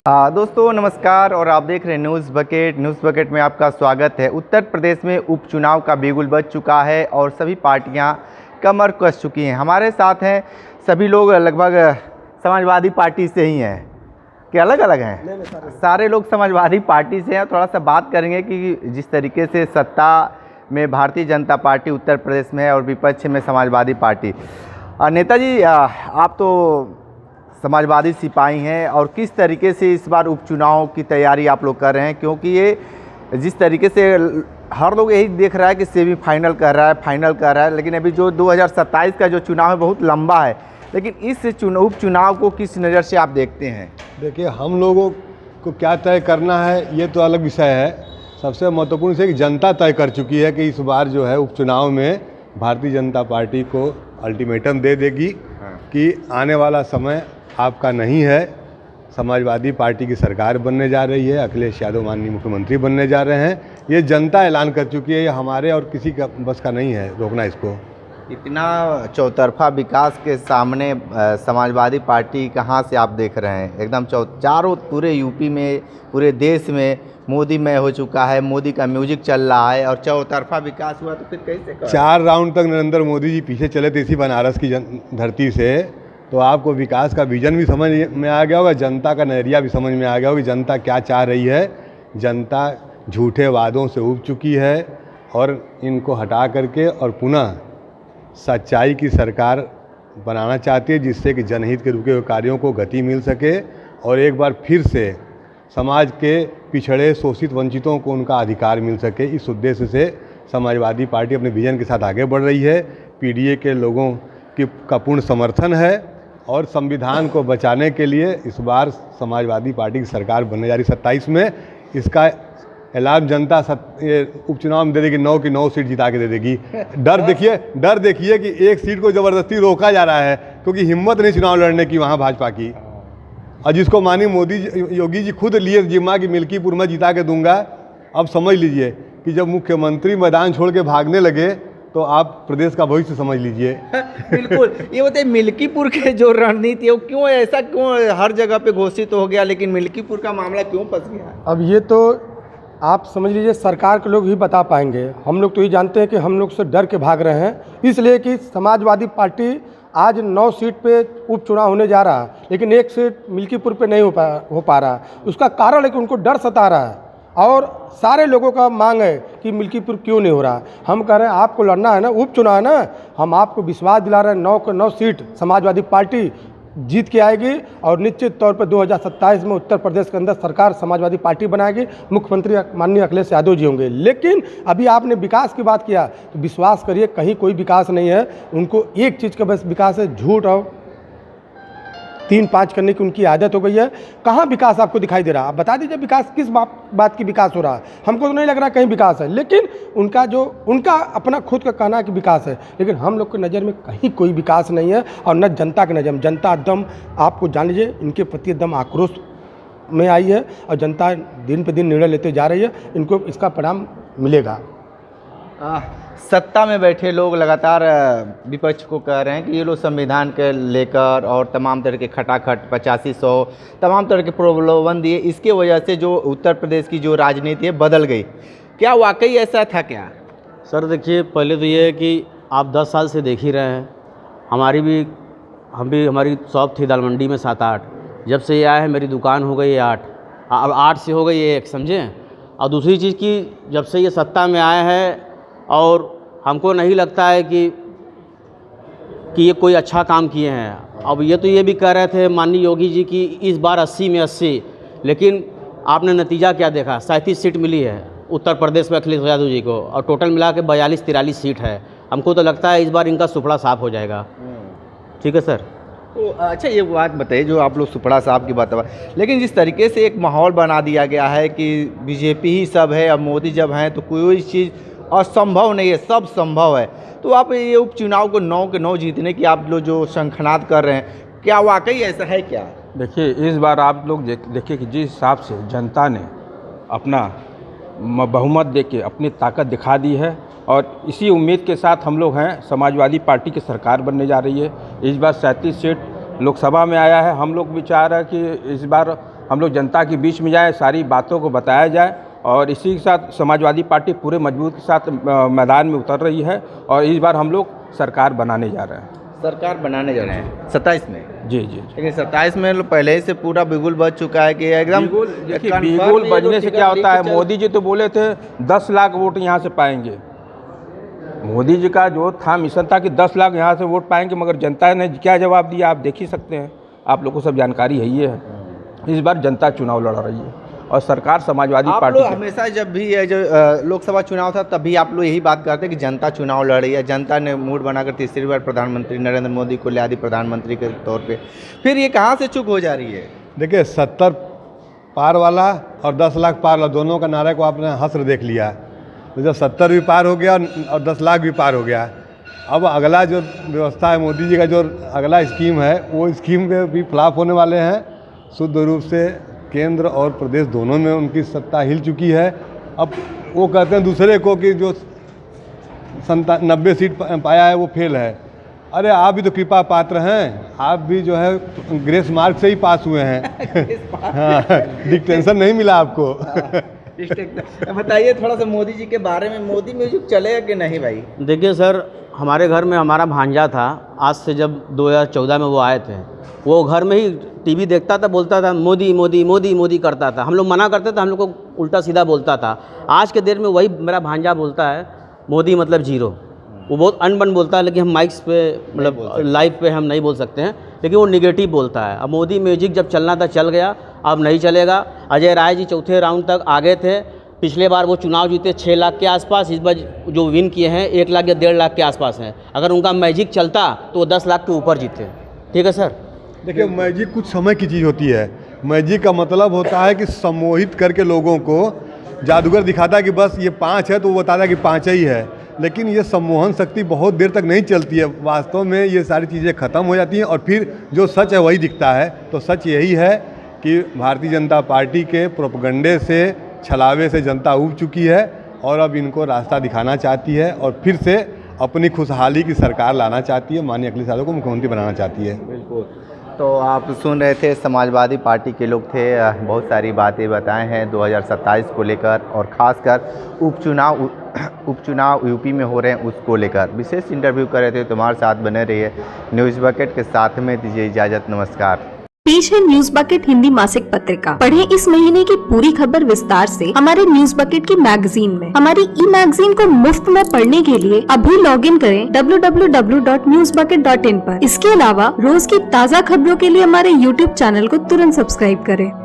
दोस्तों नमस्कार और आप देख रहे हैं न्यूज़ बकेट में आपका स्वागत है। उत्तर प्रदेश में उपचुनाव का बिगुल बज चुका है और सभी पार्टियां कमर कस चुकी हैं। हमारे साथ हैं सभी लोग लगभग समाजवादी पार्टी से ही हैं कि अलग अलग हैं? नहीं, सारे लोग समाजवादी पार्टी से हैं। थोड़ा सा बात करेंगे कि जिस तरीके से सत्ता में भारतीय जनता पार्टी उत्तर प्रदेश में है और विपक्ष में समाजवादी पार्टी। नेताजी, आप तो समाजवादी सिपाही हैं और किस तरीके से इस बार उपचुनाव की तैयारी आप लोग कर रहे हैं, क्योंकि ये जिस तरीके से हर लोग यही देख रहा है कि सेमीफाइनल कर रहा है, फाइनल कर रहा है, लेकिन अभी जो 2027 का जो चुनाव है बहुत लंबा है। लेकिन इस उपचुनाव को किस नज़र से आप देखते हैं? देखिए, हम लोगों को क्या तय करना है ये तो अलग विषय है। सबसे महत्वपूर्ण है कि जनता तय कर चुकी है कि इस बार जो है उपचुनाव में भारतीय जनता पार्टी को अल्टीमेटम दे देगी कि आने वाला समय आपका नहीं है। समाजवादी पार्टी की सरकार बनने जा रही है, अखिलेश यादव माननीय मुख्यमंत्री बनने जा रहे हैं। ये जनता ऐलान कर चुकी है, ये हमारे और किसी का बस का नहीं है रोकना इसको। इतना चौतरफा विकास के सामने समाजवादी पार्टी कहाँ से आप देख रहे हैं? एकदम चारों पूरे यूपी में, पूरे देश में मोदी में हो चुका है, मोदी का म्यूजिक चल रहा है और चौतरफा विकास हुआ तो फिर कैसे 4 राउंड तक नरेंद्र मोदी जी पीछे चले थे इसी बनारस की धरती से, तो आपको विकास का विजन भी समझ में आ गया होगा, जनता का नज़रिया भी समझ में आ गया होगा कि जनता क्या चाह रही है। जनता झूठे वादों से ऊब चुकी है और इनको हटा करके और पुनः सच्चाई की सरकार बनाना चाहती है, जिससे कि जनहित के रुके हुए कार्यों को गति मिल सके और एक बार फिर से समाज के पिछड़े शोषित वंचितों को उनका अधिकार मिल सके। इस उद्देश्य से समाजवादी पार्टी अपने विजन के साथ आगे बढ़ रही है। पीडीए के लोगों का पूर्ण समर्थन है और संविधान को बचाने के लिए इस बार समाजवादी पार्टी की सरकार बनने जा रही 27 में। इसका ऐलान जनता उपचुनाव में दे देगी, 9 की 9 सीट जिता के दे देगी। डर देखिए कि एक सीट को ज़बरदस्ती रोका जा रहा है क्योंकि हिम्मत नहीं चुनाव लड़ने की वहाँ भाजपा की, और जिसको माननीय योगी जी खुद लिए जिम्मा की मिल्कीपुर में जिता के दूंगा। अब समझ लीजिए कि जब मुख्यमंत्री मैदान छोड़ के भागने लगे तो आप प्रदेश का भविष्य समझ लीजिए। बिल्कुल। ये बताइए, मिल्कीपुर के जो रणनीति है वो क्यों ऐसा क्यों हर जगह पे घोषित हो गया, लेकिन मिल्कीपुर का मामला क्यों फंस गया? अब ये तो आप समझ लीजिए सरकार के लोग ही बता पाएंगे। हम लोग तो ये जानते हैं कि हम लोग से डर के भाग रहे हैं, इसलिए कि समाजवादी पार्टी आज 9 सीट पे उपचुनाव होने जा रहा है, लेकिन 1 सीट मिल्कीपुर पे नहीं हो पा रहा। उसका कारण है कि उनको डर सता रहा है और सारे लोगों का मांग है कि मिल्कीपुर क्यों नहीं हो रहा। हम कह रहे हैं आपको लड़ना है ना, उपचुनाव है ना, हम आपको विश्वास दिला रहे हैं 9 के 9 सीट समाजवादी पार्टी जीत के आएगी और निश्चित तौर पर 2027 में उत्तर प्रदेश के अंदर सरकार समाजवादी पार्टी बनाएगी, मुख्यमंत्री माननीय अखिलेश यादव जी होंगे। लेकिन अभी आपने विकास की बात किया तो विश्वास करिए कहीं कोई विकास नहीं है। उनको एक चीज़ का बस विकास है, झूठ और 3-5 करने की उनकी आदत हो गई है। कहाँ विकास आपको दिखाई दे रहा है? आप बता दीजिए विकास किस बात की विकास हो रहा है? हमको तो नहीं लग रहा कहीं विकास है, लेकिन उनका अपना खुद का कहना है कि विकास है, लेकिन हम लोग की नज़र में कहीं कोई विकास नहीं है और न जनता की नज़र में। जनता एकदम आपको जान लीजिए इनके प्रति एकदम आक्रोश में आई है और जनता दिन पे दिन निर्णय लेते जा रही है। इनको इसका परिणाम मिलेगा। सत्ता में बैठे लोग लगातार विपक्ष को कह रहे हैं कि ये लोग संविधान के लेकर और तमाम तरह के खटाखट 8500 तमाम तरह के प्रलोभन दिए, इसके वजह से जो उत्तर प्रदेश की जो राजनीति है बदल गई। क्या वाकई ऐसा था क्या? सर देखिए, पहले तो ये है कि आप 10 साल से देख ही रहे हैं, हमारी शॉप थी दाल मंडी में 7-8, जब से ये आया है मेरी दुकान हो गई 8, अब 8 से हो गई 1, समझें। और दूसरी चीज़ कि जब से ये सत्ता में आया है और हमको नहीं लगता है कि ये कोई अच्छा काम किए हैं। अब ये भी कह रहे थे माननीय योगी जी की इस बार 80 में 80, लेकिन आपने नतीजा क्या देखा? 37 सीट मिली है उत्तर प्रदेश में अखिलेश यादव जी को और टोटल मिला के 42-43 सीट है। हमको तो लगता है इस बार इनका सुपड़ा साफ हो जाएगा। ठीक है सर। तो अच्छा, ये बात बताइए, जो आप लोग सुपड़ा साहब की बात, लेकिन जिस तरीके से एक माहौल बना दिया गया है कि बीजेपी ही सब है, अब मोदी जब हैं तो कोई चीज़ असंभव नहीं है, सब संभव है, तो आप ये उपचुनाव को 9 के 9 जीतने की आप लोग जो शंखनाद कर रहे हैं, क्या वाकई ऐसा है क्या? देखिए, इस बार आप लोग देखिए कि जिस हिसाब से जनता ने अपना बहुमत देके अपनी ताकत दिखा दी है और इसी उम्मीद के साथ हम लोग हैं, समाजवादी पार्टी की सरकार बनने जा रही है। इस बार 37 सीट लोकसभा में आया है। हम लोग भी चाह रहे हैं कि इस बार हम लोग जनता के बीच में जाए, सारी बातों को बताया जाए और इसी के साथ समाजवादी पार्टी पूरे मजबूत के साथ मैदान में उतर रही है और इस बार हम लोग सरकार बनाने जा रहे हैं। सरकार बनाने जा रहे हैं 27 में। जी जी। लेकिन 27 में पहले ही से पूरा बिगुल बज चुका है कि एकदम देखिए बिगुल बजने से क्या होता है, मोदी जी तो बोले थे 10 लाख वोट यहाँ से पाएंगे। मोदी जी का जो था मिशन था कि 10 लाख यहाँ से वोट पाएंगे, मगर जनता ने क्या जवाब दिया आप देख ही सकते हैं, आप लोग को सब जानकारी है। ये है इस बार जनता चुनाव लड़ रही है और सरकार समाजवादी पार्टी हमेशा जब भी ये जो लोकसभा चुनाव था तभी आप लोग यही बात करते हैं कि जनता चुनाव लड़ रही है, जनता ने मूड बनाकर तीसरी बार प्रधानमंत्री नरेंद्र मोदी को लिया दी प्रधानमंत्री के तौर पे। फिर ये कहाँ से चूक हो जा रही है? देखिए 70 पार वाला और 10 लाख पार वाला दोनों का नारे को आपने हस्र देख लिया। तो जब 70 भी पार हो गया और 10 लाख भी पार हो गया, अब अगला जो व्यवस्था है मोदी जी का जो अगला स्कीम है वो स्कीम पे भी फ्लॉप होने वाले हैं। शुद्ध रूप से केंद्र और प्रदेश दोनों में उनकी सत्ता हिल चुकी है। अब वो कहते हैं दूसरे को कि जो 90 सीट पाया है वो फेल है। अरे आप भी तो कृपा पात्र हैं, आप भी जो है ग्रेस मार्क से ही पास हुए हैं। हाँ, डिक्टेंशन नहीं मिला आपको। बताइए थोड़ा सा मोदी जी के बारे में, मोदी म्यूजिक चलेगा कि नहीं भाई? देखिए सर, हमारे घर में हमारा भांजा था, आज से जब 2014 में वो आए थे, वो घर में ही टीवी देखता था, बोलता था मोदी मोदी मोदी मोदी करता था। हम लोग मना करते थे, हम लोग को उल्टा सीधा बोलता था। आज के देर में वही मेरा भांजा बोलता है मोदी मतलब जीरो। वो बहुत अनबन बोलता है, लेकिन हम माइक्स पे मतलब लाइव पे हम नहीं बोल सकते हैं, लेकिन वो निगेटिव बोलता है। अब मोदी म्यूजिक जब चलना था चल गया, अब नहीं चलेगा। अजय राय जी चौथे राउंड तक आगे थे, पिछले बार वो चुनाव जीते 6 लाख के आसपास, इस बार जो विन किए हैं 1 लाख या 1.5 लाख के आसपास हैं। अगर उनका मैजिक चलता तो वो 10 लाख के ऊपर जीते। ठीक है सर? देखिए मैजिक कुछ समय की चीज़ होती है। मैजिक का मतलब होता है कि सम्मोहित करके लोगों को, जादूगर दिखाता है कि बस ये 5 है तो वो बताता है कि 5 ही है, लेकिन ये सम्मोहन शक्ति बहुत देर तक नहीं चलती है। वास्तव में ये सारी चीज़ें ख़त्म हो जाती हैं और फिर जो सच है वही दिखता है। तो सच यही है कि भारतीय जनता पार्टी के प्रोपगंडे से, छलावे से जनता उब चुकी है और अब इनको रास्ता दिखाना चाहती है और फिर से अपनी खुशहाली की सरकार लाना चाहती है। माननीय अखिलेश यादव को मुख्यमंत्री बनाना चाहती है। बिल्कुल। तो आप सुन रहे थे, समाजवादी पार्टी के लोग थे, बहुत सारी बातें बताए हैं 2027 को लेकर और ख़ासकर उपचुनाव यूपी में हो रहे हैं उसको लेकर विशेष इंटरव्यू कर रहे थे। तुम्हारे साथ बने रहिए न्यूज़ बकेट के साथ में, दीजिए इजाज़त, नमस्कार। पेश है न्यूज बकेट हिंदी मासिक पत्रिका। पढ़ें इस महीने की पूरी खबर विस्तार से हमारे न्यूज बकेट की मैगजीन में। हमारी ई मैगजीन को मुफ्त में पढ़ने के लिए अभी लॉगिन करें www.newsbucket.in पर। इसके अलावा रोज की ताज़ा खबरों के लिए हमारे YouTube चैनल को तुरंत सब्सक्राइब करें।